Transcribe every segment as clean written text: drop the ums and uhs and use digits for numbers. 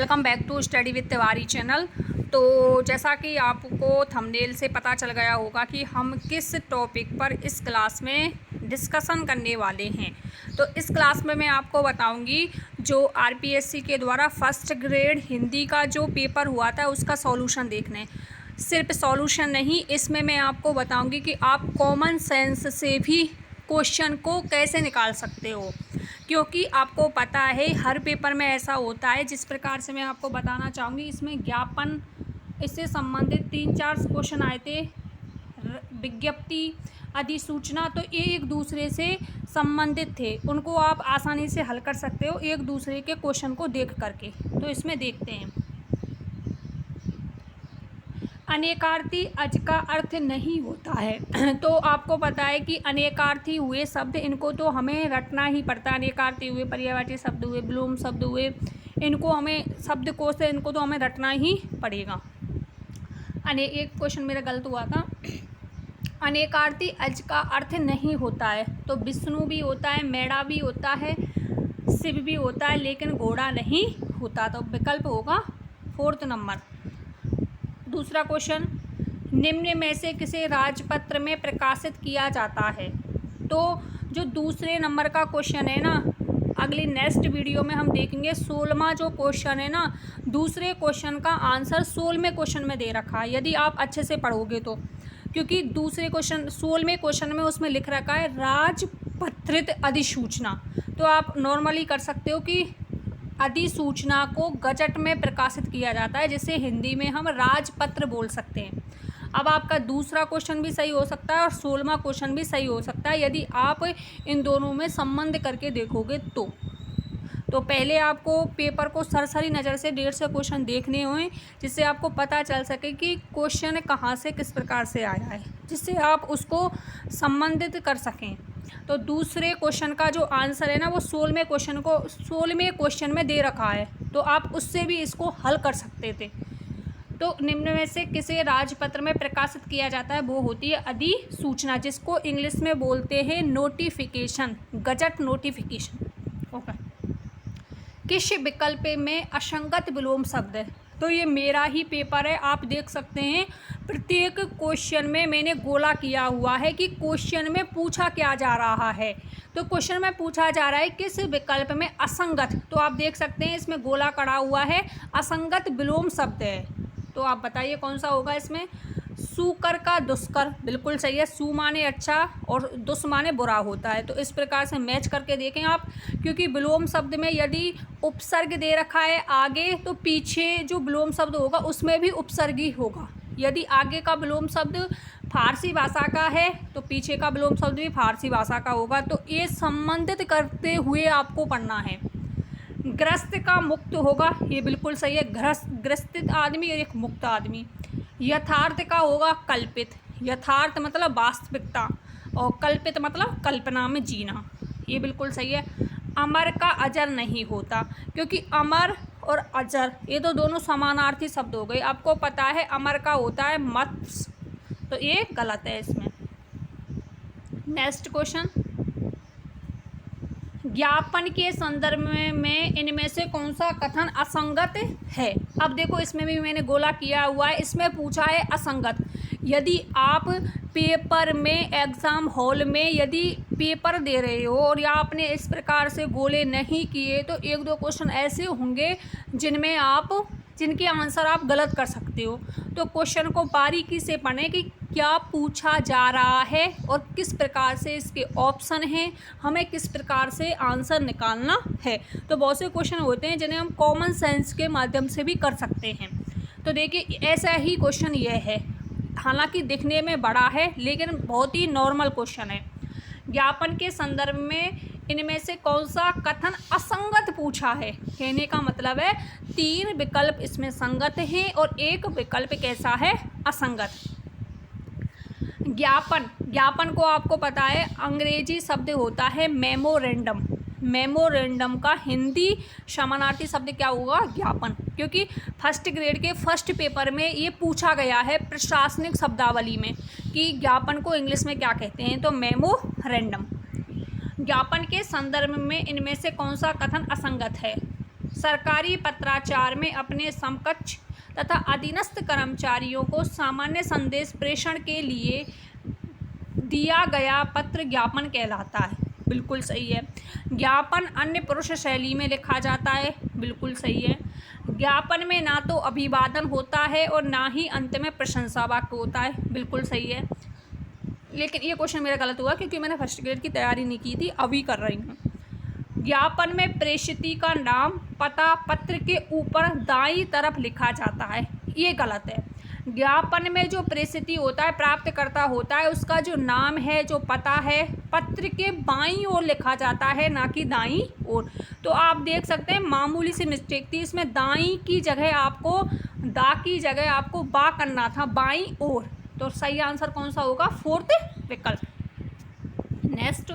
Welcome back to study with Tiwari channel. तो जैसा कि आपको थंबनेल से पता चल गया होगा कि हम किस टॉपिक पर इस क्लास में डिस्कशन करने वाले हैं। तो इस क्लास में मैं आपको बताऊंगी जो आरपीएससी के द्वारा फर्स्ट ग्रेड हिंदी का जो पेपर हुआ था उसका सॉल्यूशन देखने। सिर्फ सॉल्यूशन नहीं, इसमें मैं आपको बताऊंगी कि आप कॉमन सेंस से भी क्वेश्चन को कैसे निकाल सकते हो, क्योंकि आपको पता है हर पेपर में ऐसा होता है। जिस प्रकार से मैं आपको बताना चाहूँगी, इसमें ज्ञापन इससे संबंधित 3-4 क्वेश्चन आए थे, विज्ञप्ति, अधिसूचना, तो ये एक दूसरे से संबंधित थे। उनको आप आसानी से हल कर सकते हो एक दूसरे के क्वेश्चन को देख करके। तो इसमें देखते हैं, अनेकार्थी अज का अर्थ नहीं होता है। तो आपको पता है कि अनेकार्थी हुए शब्द, इनको तो हमें रटना ही पड़ता है। अनेकार्थी हुए, पर्यायवाची शब्द हुए, विलोम शब्द हुए, इनको हमें शब्दकोश से इनको तो हमें रटना ही पड़ेगा। एक क्वेश्चन मेरा गलत हुआ था। अनेकार्थी अज का अर्थ नहीं होता है, तो विष्णु भी होता है, मेढ़ा भी होता है, शिव भी होता है, लेकिन घोड़ा नहीं होता। तो विकल्प होगा 4 नंबर। दूसरा क्वेश्चन, निम्न में से किसे राजपत्र में प्रकाशित किया जाता है। तो जो दूसरे नंबर का क्वेश्चन है ना, अगली नेक्स्ट वीडियो में हम देखेंगे। 16वां जो क्वेश्चन है ना, दूसरे क्वेश्चन का आंसर 16वें क्वेश्चन में दे रखा है, यदि आप अच्छे से पढ़ोगे तो। क्योंकि दूसरे क्वेश्चन 16वें क्वेश्चन में उसमें लिख रखा है राजपत्रित अधिसूचना। तो आप नॉर्मली कर सकते हो कि अधिसूचना को गजट में प्रकाशित किया जाता है, जिसे हिंदी में हम राजपत्र बोल सकते हैं। अब आपका दूसरा क्वेश्चन भी सही हो सकता है और 16वां क्वेश्चन भी सही हो सकता है, यदि आप इन दोनों में संबंध करके देखोगे तो पहले आपको पेपर को सरसरी नज़र से 150 क्वेश्चन देखने हों, जिससे आपको पता चल सके कि क्वेश्चन कहाँ से किस प्रकार से आया है, जिससे आप उसको संबंधित कर सकें। तो दूसरे क्वेश्चन का जो आंसर है ना, वो 16वें क्वेश्चन में दे रखा है, तो आप उससे भी इसको हल कर सकते थे। तो निम्न में से किसे राजपत्र में प्रकाशित किया जाता है, वो होती है अधिसूचना, जिसको इंग्लिश में बोलते हैं नोटिफिकेशन, गजट नोटिफिकेशन। ओके। किस विकल्प में असंगत विलोम शब्द है। तो ये मेरा ही पेपर है, आप देख सकते हैं प्रत्येक क्वेश्चन में मैंने गोला किया हुआ है कि क्वेश्चन में पूछा क्या जा रहा है। तो क्वेश्चन में पूछा जा रहा है किस विकल्प में असंगत, तो आप देख सकते हैं इसमें गोला कड़ा हुआ है, असंगत विलोम शब्द है। तो आप बताइए कौन सा होगा इसमें। सुकर का दुष्कर, बिल्कुल सही है। सु माने अच्छा और दुष् माने बुरा होता है। तो इस प्रकार से मैच करके देखें आप, क्योंकि विलोम शब्द में यदि उपसर्ग दे रखा है आगे, तो पीछे जो विलोम शब्द होगा उसमें भी उपसर्गी होगा। यदि आगे का विलोम शब्द फारसी भाषा का है, तो पीछे का विलोम शब्द भी फारसी भाषा का होगा। तो ये संबंधित करते हुए आपको पढ़ना है। ग्रस्त का मुक्त होगा, ये बिल्कुल सही है। ग्रस्तित आदमी और एक मुक्त आदमी। यथार्थ का होगा कल्पित, यथार्थ मतलब वास्तविकता और कल्पित मतलब कल्पना में जीना, ये बिल्कुल सही है। अमर का अजर नहीं होता, क्योंकि अमर और अजर ये तो दोनों समानार्थी शब्द हो गए। आपको पता है अमर का होता है मत्स्य, तो ये गलत है इसमें। नेक्स्ट क्वेश्चन, ज्ञापन के संदर्भ में इनमें से कौन सा कथन असंगत है। अब देखो इसमें भी मैंने गोला किया हुआ है, इसमें पूछा है असंगत। यदि आप पेपर में एग्ज़ाम हॉल में यदि पेपर दे रहे हो और या आपने इस प्रकार से गोले नहीं किए, तो 1-2 क्वेश्चन ऐसे होंगे जिनके आंसर आप गलत कर सकते हो। तो क्वेश्चन को बारीकी से पढ़ें कि क्या पूछा जा रहा है और किस प्रकार से इसके ऑप्शन हैं, हमें किस प्रकार से आंसर निकालना है। तो बहुत से क्वेश्चन होते हैं जिन्हें हम कॉमन सेंस के माध्यम से भी कर सकते हैं। तो देखिए ऐसा ही क्वेश्चन ये है, हालांकि दिखने में बड़ा है लेकिन बहुत ही नॉर्मल क्वेश्चन है। ज्ञापन के संदर्भ में इनमें से कौन सा कथन असंगत पूछा है, कहने का मतलब है 3 विकल्प इसमें संगत हैं और 1 विकल्प कैसा है, असंगत। ज्ञापन को आपको पता है अंग्रेजी शब्द होता है मेमोरेंडम। मेमोरेंडम का हिंदी समानार्थी शब्द क्या होगा, ज्ञापन। क्योंकि फर्स्ट ग्रेड के फर्स्ट पेपर में ये पूछा गया है प्रशासनिक शब्दावली में कि ज्ञापन को इंग्लिश में क्या कहते हैं, तो मेमोरेंडम। ज्ञापन के संदर्भ में इनमें से कौन सा कथन असंगत है। सरकारी पत्राचार में अपने समकक्ष तथा अधीनस्थ कर्मचारियों को सामान्य संदेश प्रेषण के लिए दिया गया पत्र ज्ञापन कहलाता है। बिल्कुल सही है। ज्ञापन अन्य पुरुष शैली में लिखा जाता है। बिल्कुल सही है। ज्ञापन में ना तो अभिवादन होता है और ना ही अंत में प्रशंसा वाक्य होता है। बिल्कुल सही है। लेकिन ये क्वेश्चन मेरा गलत हुआ क्योंकि मैंने फर्स्ट ग्रेड की तैयारी नहीं की थी, अभी कर रही हूँ। ज्ञापन में प्रेषिती का नाम पता पत्र के ऊपर दाईं तरफ लिखा जाता है, ये गलत है। ज्ञापन में जो प्रेषिती होता है, प्राप्तकर्ता होता है, उसका जो नाम है, जो पता है, पत्र के बाईं ओर लिखा जाता है, ना कि दाईं ओर। तो आप देख सकते हैं मामूली सी मिस्टेक थी इसमें, दाईं की जगह आपको दा की जगह आपको बा करना था, बाईं ओर। तो सही आंसर कौन सा होगा? फोर्थ विकल्प। नेक्स्ट,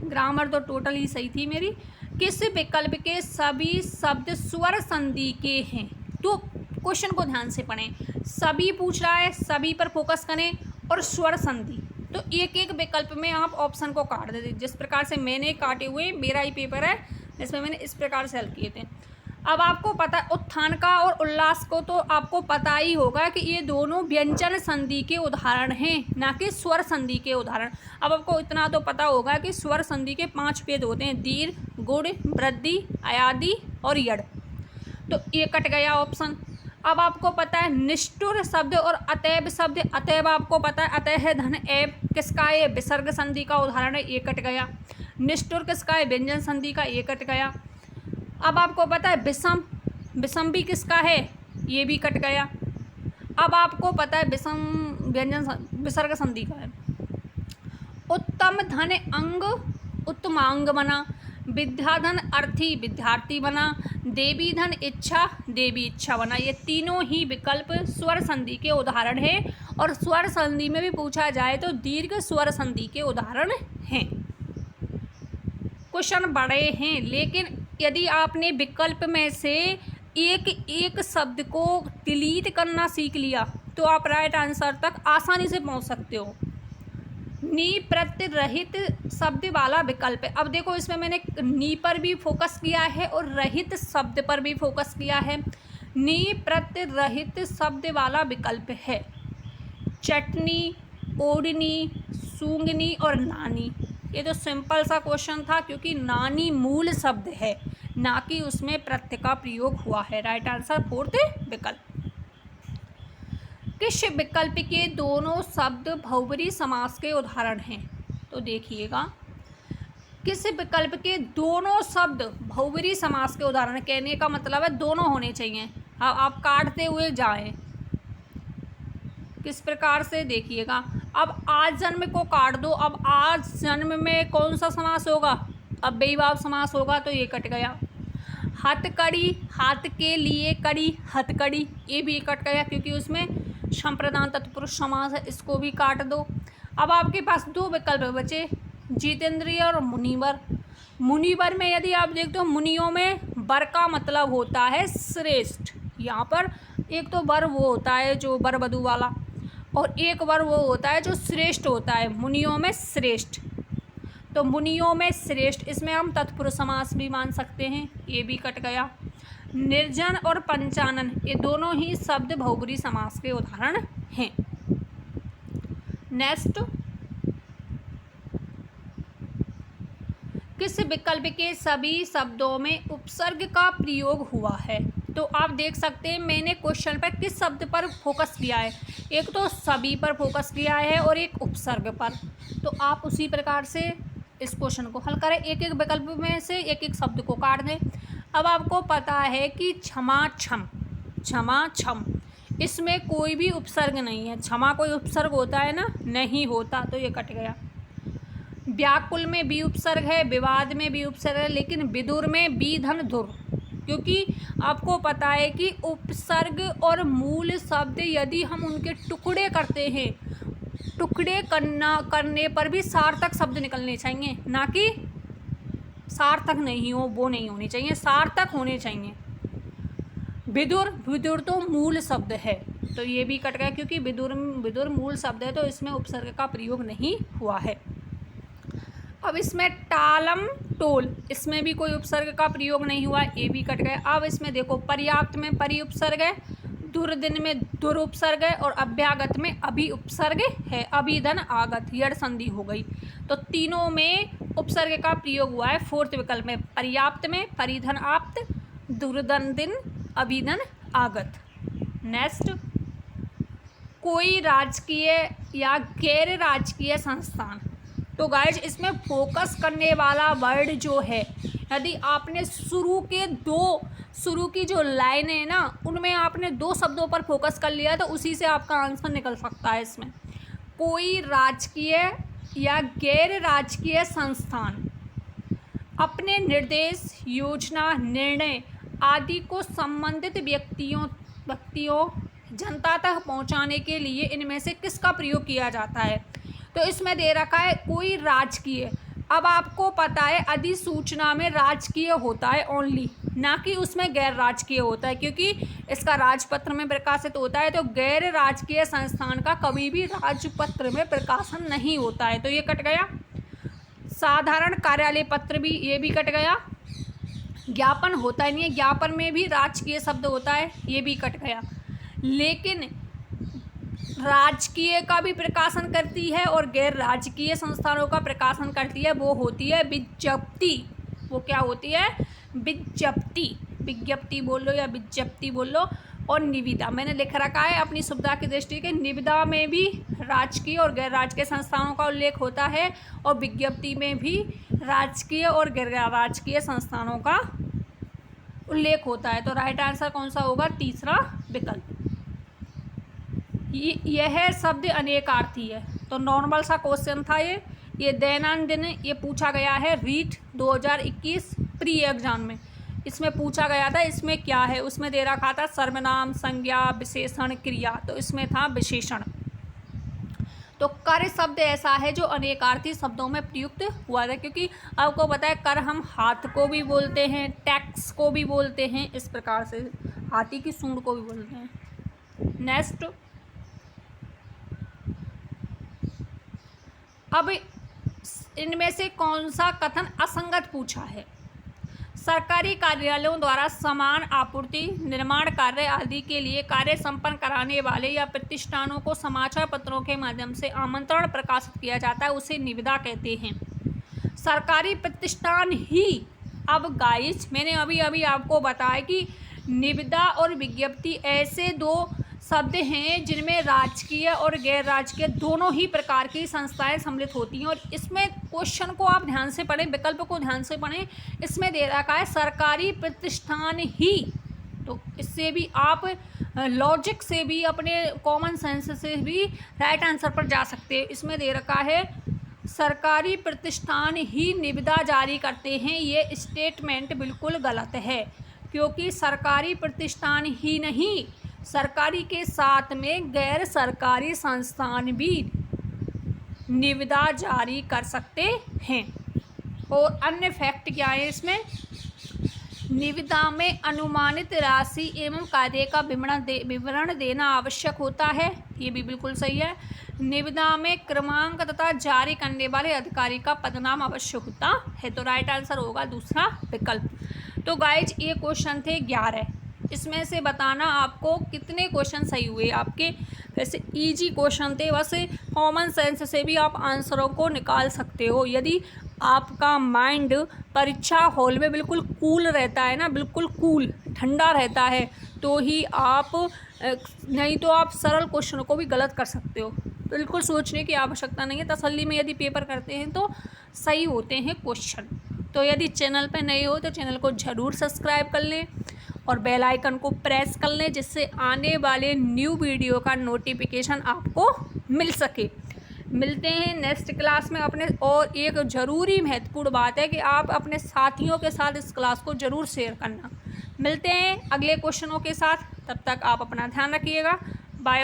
ग्रामर तो टोटल ही सही थी मेरी। किस विकल्प के सभी शब्द स्वर संधि के हैं? तो क्वेश्चन को ध्यान से पढ़ें। सभी पूछ रहा है, सभी पर फोकस करें, और स्वर संधि। तो एक एक विकल्प में आप ऑप्शन को काट देते, जिस प्रकार से मैंने काटे हुए, मेरा ही पेपर है इसमें मैंने इस प्रकार से हल किए थे। अब आपको पता, उत्थान का और उल्लास को तो आपको पता ही होगा कि ये दोनों व्यंजन संधि के उदाहरण हैं, ना कि स्वर संधि के उदाहरण। अब आपको इतना तो पता होगा कि स्वर संधि के 5 भेद होते हैं: दीर्घ, गुण, वृद्धि, अयादि और यड़। तो ये कट गया ऑप्शन। अब आपको पता है निष्ठुर शब्द और अतैव शब्द। अतैव आपको पता है अतः धन एव किसका है? विसर्ग संधि का उदाहरण है, ये कट गया। निष्ठुर किसका है? व्यंजन संधि का, ये कट गया। अब आपको पता है विषम, विषम भी किसका है? ये भी कट गया। अब आपको पता है विषम व्यंजन विसर्ग संधि का है। उत्तम धन अंग उत्तमांग बना, विद्याधन अर्थी विद्यार्थी बना, देवी धन इच्छा देवी इच्छा बना। ये तीनों ही विकल्प स्वर संधि के उदाहरण हैं, और स्वर संधि में भी पूछा जाए तो दीर्घ स्वर संधि के उदाहरण हैं। क्वेश्चन बड़े हैं, लेकिन यदि आपने विकल्प में से एक एक शब्द को डिलीट करना सीख लिया तो आप राइट आंसर तक आसानी से पहुंच सकते हो। नी प्रत्यय रहित शब्द वाला विकल्प है। अब देखो इसमें मैंने नी पर भी फोकस किया है और रहित शब्द पर भी फोकस किया है। नी प्रत्यय रहित शब्द वाला विकल्प है चटनी, ओढ़नी, सूंघनी और नानी। ये तो सिंपल सा क्वेश्चन था, क्योंकि नानी मूल शब्द है, ना कि उसमें प्रत्यय का प्रयोग हुआ है। राइट आंसर फोर्थ विकल्प। किस विकल्प के दोनों शब्द बहुब्री समास के उदाहरण हैं? तो देखिएगा, किस विकल्प के दोनों शब्द बहुब्री समास के उदाहरण, कहने का मतलब है दोनों होने चाहिए। आप काटते हुए जाएं, किस प्रकार से देखिएगा। अब आज जन्म को काट दो, अब आज जन्म में कौन सा समास होगा? अब बेईभाव समास होगा, तो ये कट गया। हथकड़ी, हाथ के लिए कड़ी, हथकड़ी, ये भी कट गया क्योंकि उसमें संप्रदान तत्पुरुष समास है, इसको भी काट दो। अब आपके पास 2 विकल्प बचे, जितेंद्रिय और मुनिवर। मुनिवर में यदि आप देखते हो, मुनियों में वर का मतलब होता है श्रेष्ठ। यहाँ पर एक तो वर वो होता है जो वर वधू वाला, और एक वर वो होता है जो श्रेष्ठ होता है, मुनियों में श्रेष्ठ। तो मुनियों में श्रेष्ठ, इसमें हम तत्पुरुष समास भी मान सकते हैं, ये भी कट गया। निर्जन और पंचानन, ये दोनों ही शब्द बहुब्री समास के उदाहरण हैं। नेक्स्ट, किस विकल्प के सभी शब्दों में उपसर्ग का प्रयोग हुआ है? तो आप देख सकते हैं मैंने क्वेश्चन पर किस शब्द पर फोकस किया है, एक तो सभी पर फोकस किया है और एक उपसर्ग पर। तो आप उसी प्रकार से इस क्वेश्चन को हल करें, एक एक विकल्प में से एक एक शब्द को काट दें। अब आपको पता है कि क्षमा छम, क्षमा छम, इसमें कोई भी उपसर्ग नहीं है। क्षमा कोई उपसर्ग होता है ना? नहीं होता, तो ये कट गया। व्याकुल में भी उपसर्ग है, विवाद में भी उपसर्ग है, लेकिन विदुर में बी धन धुर, क्योंकि आपको पता है कि उपसर्ग और मूल शब्द यदि हम उनके टुकड़े करते हैं, टुकड़े करने पर भी सार्थक शब्द निकलने चाहिए, ना कि सार्थक नहीं हो वो नहीं होने चाहिए, सार्थक होने चाहिए। विदुर, विदुर तो मूल शब्द है, तो ये भी कट गया क्योंकि विदुर मूल शब्द है, तो इसमें उपसर्ग का प्रयोग नहीं हुआ है। अब इसमें टालम टोल, इसमें भी कोई उपसर्ग का प्रयोग नहीं हुआ, ये भी कट गया। अब इसमें देखो पर्याप्त में परि उपसर्ग है, दुर्दिन में दुर उपसर्ग है और अभ्यागत में अभि उपसर्ग है। अभिधन आगत यड़ संधि हो गई। तो तीनों में उपसर्ग का प्रयोग हुआ है। फोर्थ विकल्प में पर्याप्त में परिधन आप्त, दुर्दन दिन, अभिधन आगत। नेक्स्ट, कोई राजकीय या गैर राजकीय संस्थान। तो गाइज इसमें फोकस करने वाला वर्ड जो है, यदि आपने शुरू की जो लाइन है ना, उनमें आपने 2 शब्दों पर फोकस कर लिया तो उसी से आपका आंसर निकल सकता है। इसमें कोई राजकीय या गैर राजकीय संस्थान अपने निर्देश, योजना, निर्णय आदि को संबंधित व्यक्तियों जनता तक पहुंचाने के लिए इनमें से किसका प्रयोग किया जाता है। तो इसमें दे रखा है कोई राजकीय। अब आपको पता है अधिसूचना में राजकीय होता है ओनली, ना कि उसमें गैर राजकीय होता है, क्योंकि इसका राजपत्र में प्रकाशित होता है। तो गैर राजकीय संस्थान का कभी भी राजपत्र में प्रकाशन नहीं होता है, तो ये कट गया। साधारण कार्यालय पत्र भी, ये भी कट गया। ज्ञापन होता ही नहीं है, ज्ञापन में भी राजकीय शब्द होता है, ये भी कट गया। लेकिन राजकीय का भी प्रकाशन करती है और गैर राजकीय संस्थानों का प्रकाशन करती है, वो होती है विज्ञप्ति। वो क्या होती है? विज्ञप्ति। विज्ञप्ति बोल लो या विज्ञप्ति बोल लो। और निविदा मैंने लिख रखा है अपनी सुविधा की दृष्टि के, निविदा में भी राजकीय और गैर राजकीय संस्थानों का उल्लेख होता है और विज्ञप्ति में भी राजकीय और गैर राजकीय संस्थानों का उल्लेख होता है। तो राइट आंसर कौन सा होगा? तीसरा विकल्प। यह शब्द अनेकार्थी है, तो नॉर्मल सा क्वेश्चन था ये दैनंदिन ये पूछा गया है रीट 2021 प्री एग्जाम में, इसमें पूछा गया था। इसमें क्या है? उसमें दे रखा था सर्वनाम, संज्ञा, विशेषण, क्रिया, तो इसमें था विशेषण। तो कर शब्द ऐसा है जो अनेकार्थी शब्दों में प्रयुक्त हुआ था, क्योंकि आपको पता है कर हम हाथ को भी बोलते हैं, टैक्स को भी बोलते हैं, इस प्रकार से हाथी की सूंड को भी बोलते हैं। नेक्स्ट, अब इनमें से कौन सा कथन असंगत पूछा है? सरकारी कार्यालयों द्वारा सामान आपूर्ति, निर्माण कार्य आदि के लिए कार्य संपन्न कराने वाले या प्रतिष्ठानों को समाचार पत्रों के माध्यम से आमंत्रण प्रकाशित किया जाता है, उसे निविदा कहते हैं। सरकारी प्रतिष्ठान ही, अब गाइस मैंने अभी आपको बताया कि निविदा और विज्ञप्ति ऐसे 2 शब्द हैं जिनमें राजकीय और गैर राजकीय दोनों ही प्रकार की संस्थाएं सम्मिलित होती हैं। और इसमें क्वेश्चन को आप ध्यान से पढ़ें, विकल्प को ध्यान से पढ़ें। इसमें दे रखा है सरकारी प्रतिष्ठान ही, तो इससे भी आप लॉजिक से भी अपने कॉमन सेंस से भी राइट आंसर पर जा सकते हैं। इसमें दे रखा है सरकारी प्रतिष्ठान ही निविदा जारी करते हैं, ये स्टेटमेंट बिल्कुल गलत है, क्योंकि सरकारी प्रतिष्ठान ही नहीं, सरकारी के साथ में गैर सरकारी संस्थान भी निविदा जारी कर सकते हैं। और अन्य फैक्ट क्या है इसमें? निविदा में अनुमानित राशि एवं कार्य का विवरण देना आवश्यक होता है, ये भी बिल्कुल सही है। निविदा में क्रमांक तथा जारी करने वाले अधिकारी का पदनाम आवश्यक होता है, तो राइट आंसर होगा दूसरा विकल्प। तो गाइज ये क्वेश्चन थे 11, इसमें से बताना आपको कितने क्वेश्चन सही हुए आपके। वैसे इजी क्वेश्चन थे, बस कॉमन सेंस से भी आप आंसरों को निकाल सकते हो। यदि आपका माइंड परीक्षा हॉल में बिल्कुल कूल रहता है ना, बिल्कुल कूल ठंडा रहता है, तो ही आप, नहीं तो आप सरल क्वेश्चनों को भी गलत कर सकते हो। बिल्कुल सोचने की आवश्यकता नहीं है, तसल्ली में यदि पेपर करते हैं तो सही होते हैं क्वेश्चन। तो यदि चैनल पर नए हो तो चैनल को ज़रूर सब्सक्राइब कर लें और बेल आइकन को प्रेस कर लें, जिससे आने वाले न्यू वीडियो का नोटिफिकेशन आपको मिल सके। मिलते हैं नेक्स्ट क्लास में अपने, और एक ज़रूरी महत्वपूर्ण बात है कि आप अपने साथियों के साथ इस क्लास को ज़रूर शेयर करना। मिलते हैं अगले क्वेश्चनों के साथ, तब तक आप अपना ध्यान रखिएगा।